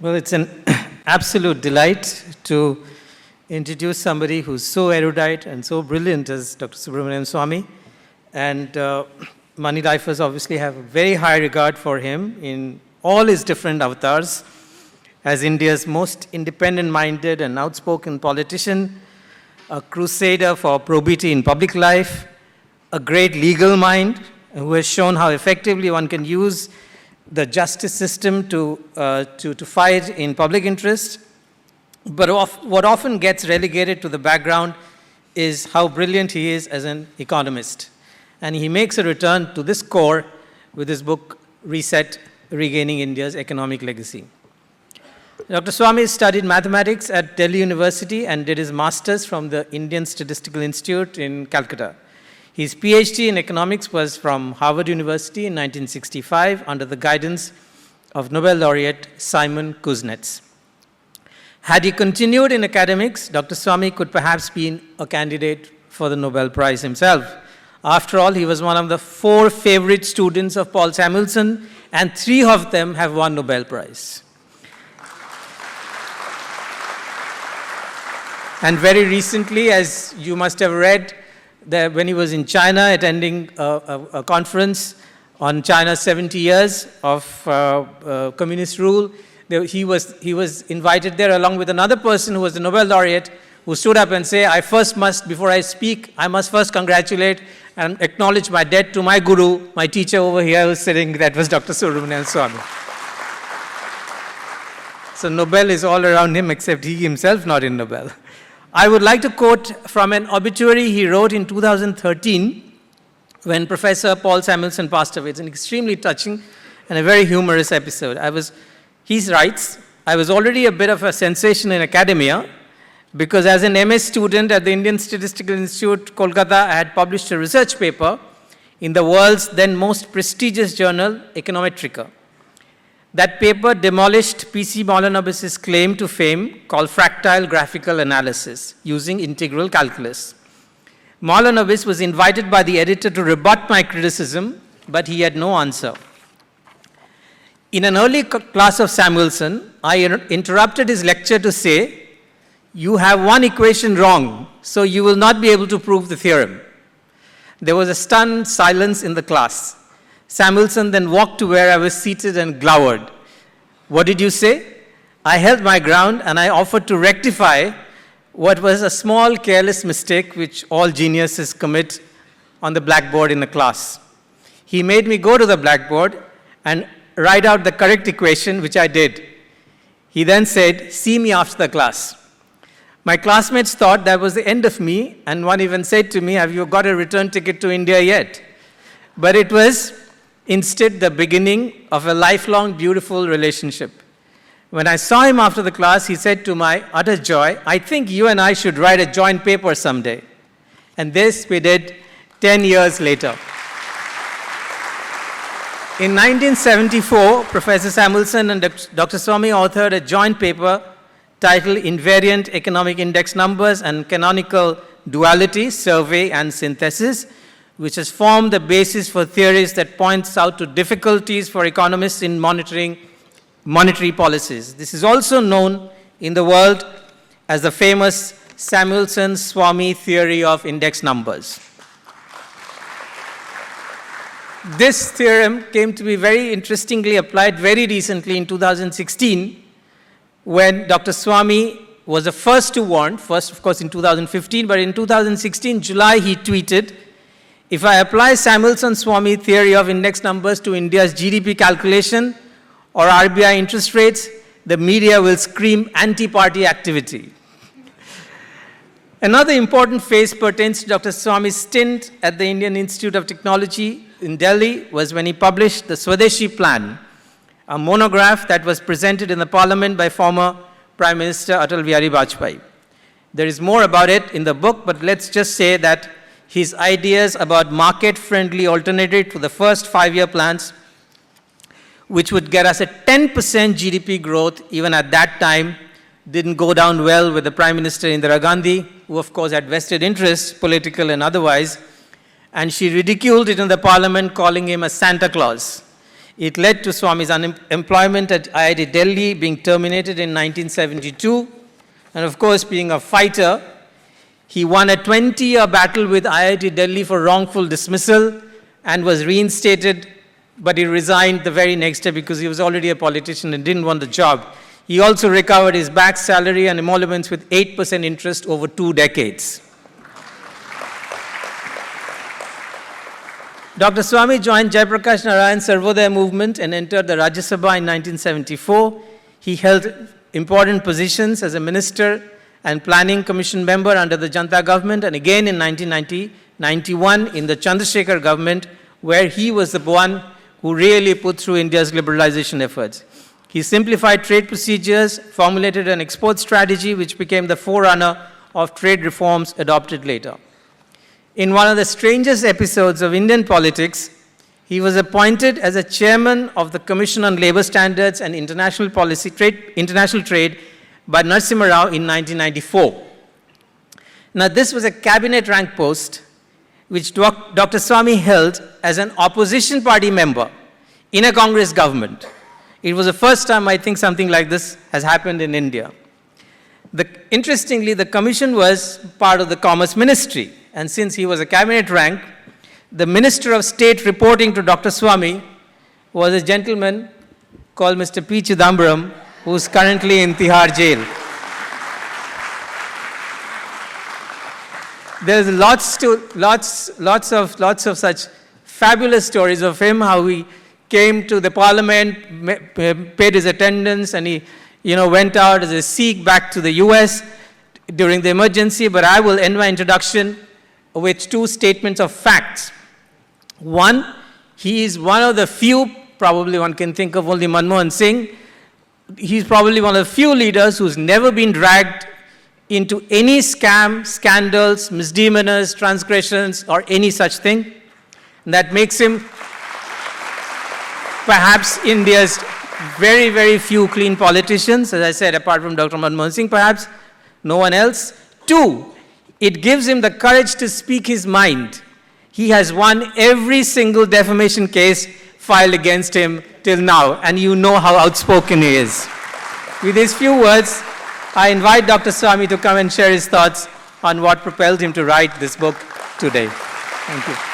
Well, it's an absolute delight to introduce somebody who's so erudite and so brilliant as Dr. Swamy. And Moneylifers obviously have a very high regard for him in all his different avatars as India's most independent-minded and outspoken politician, a crusader for probity in public life, a great legal mind who has shown how effectively one can use the justice system to fight in public interest. But what often gets relegated to the background is how brilliant he is as an economist. And he makes a return to this core with his book, Reset, Regaining India's Economic Legacy. Dr. Swamy studied mathematics at Delhi University and did his master's from the Indian Statistical Institute in Calcutta. His PhD in economics was from Harvard University in 1965 under the guidance of Nobel laureate Simon Kuznets. Had he continued in academics, Dr. Swamy could perhaps be a candidate for the Nobel Prize himself. After all, he was one of the 4 favorite students of Paul Samuelson, and 3 of them have won Nobel Prize. And very recently, as you must have read, that when he was in China attending a conference on China's 70 years of communist rule, he was invited there along with another person who was the Nobel laureate, who stood up and said, before I speak, I must first congratulate and acknowledge my debt to my guru, my teacher over here who's sitting, that was Dr. Subramanian Swamy. So Nobel is all around him except he himself not in Nobel. I would like to quote from an obituary he wrote in 2013 when Professor Paul Samuelson passed away. It's an extremely touching and a very humorous episode. He writes, I was already a bit of a sensation in academia because as an MS student at the Indian Statistical Institute, Kolkata, I had published a research paper in the world's then most prestigious journal, Econometrica. That paper demolished P.C. Moulanabis's claim to fame called fractal graphical analysis using integral calculus. Moulanabis was invited by the editor to rebut my criticism, but he had no answer. In an early class of Samuelson, I interrupted his lecture to say, you have one equation wrong, so you will not be able to prove the theorem. There was a stunned silence in the class. Samuelson then walked to where I was seated and glowered. What did you say? I held my ground and I offered to rectify what was a small careless mistake which all geniuses commit on the blackboard in the class. He made me go to the blackboard and write out the correct equation, which I did. He then said, see me after the class. My classmates thought that was the end of me, and one even said to me, have you got a return ticket to India yet? But it was instead the beginning of a lifelong beautiful relationship. When I saw him after the class, he said to my utter joy, I think you and I should write a joint paper someday. And this we did 10 years later. In 1974, Professor Samuelson and Dr. Swamy authored a joint paper titled Invariant Economic Index Numbers and Canonical Duality, Survey and Synthesis, which has formed the basis for theories that points out to difficulties for economists in monitoring monetary policies. This is also known in the world as the famous Samuelson-Swamy theory of index numbers. This theorem came to be very interestingly applied very recently in 2016 when Dr. Swamy was the first to warn, first of course in 2015, but in 2016, July, he tweeted, if I apply Samuelson-Swamy theory of index numbers to India's GDP calculation or RBI interest rates, the media will scream anti-party activity. Another important phase pertains to Dr. Swamy's stint at the Indian Institute of Technology in Delhi was when he published the Swadeshi Plan, a monograph that was presented in the parliament by former Prime Minister Atal Bihari Vajpayee. There is more about it in the book, but let's just say that his ideas about market-friendly alternative to the first 5-year plans, which would get us a 10% GDP growth even at that time, didn't go down well with the Prime Minister Indira Gandhi, who of course had vested interests, political and otherwise, and she ridiculed it in the parliament, calling him a Santa Claus. It led to Swamy's unemployment at IIT Delhi being terminated in 1972. And of course, being a fighter, he won a 20-year battle with IIT Delhi for wrongful dismissal and was reinstated, but he resigned the very next day because he was already a politician and didn't want the job. He also recovered his back salary and emoluments with 8% interest over 2 decades. Dr. Swamy joined Jayaprakash Narayan's Sarvodaya movement and entered the Rajya Sabha in 1974. He held important positions as a minister and planning commission member under the Janata government, and again in 1990-91 in the Chandrasekhar government, where he was the one who really put through India's liberalization efforts. He simplified trade procedures, formulated an export strategy which became the forerunner of trade reforms adopted later. In one of the strangest episodes of Indian politics, he was appointed as a chairman of the Commission on Labour Standards and International Trade by Narasimha Rao in 1994. Now, this was a cabinet rank post which Dr. Swamy held as an opposition party member in a Congress government. It was the first time I think something like this has happened in India. Interestingly, the commission was part of the Commerce Ministry, and since he was a cabinet rank, the Minister of State reporting to Dr. Swamy was a gentleman called Mr. P. Chidambaram, who is currently in Tihar jail. There's lots of such fabulous stories of him, how he came to the parliament, paid his attendance, and he went out as a Sikh back to the US during the emergency. But I will end my introduction with 2 statements of facts. One, he is one of the few, probably one can think of only Manmohan Singh, he's probably one of the few leaders who's never been dragged into any scam, scandals, misdemeanors, transgressions, or any such thing. And that makes him perhaps India's very, very few clean politicians. As I said, apart from Dr. Manmohan Singh, perhaps no one else. 2, it gives him the courage to speak his mind. He has won every single defamation case filed against him till now, and you know how outspoken he is. With these few words, I invite Dr. Swamy to come and share his thoughts on what propelled him to write this book today. Thank you.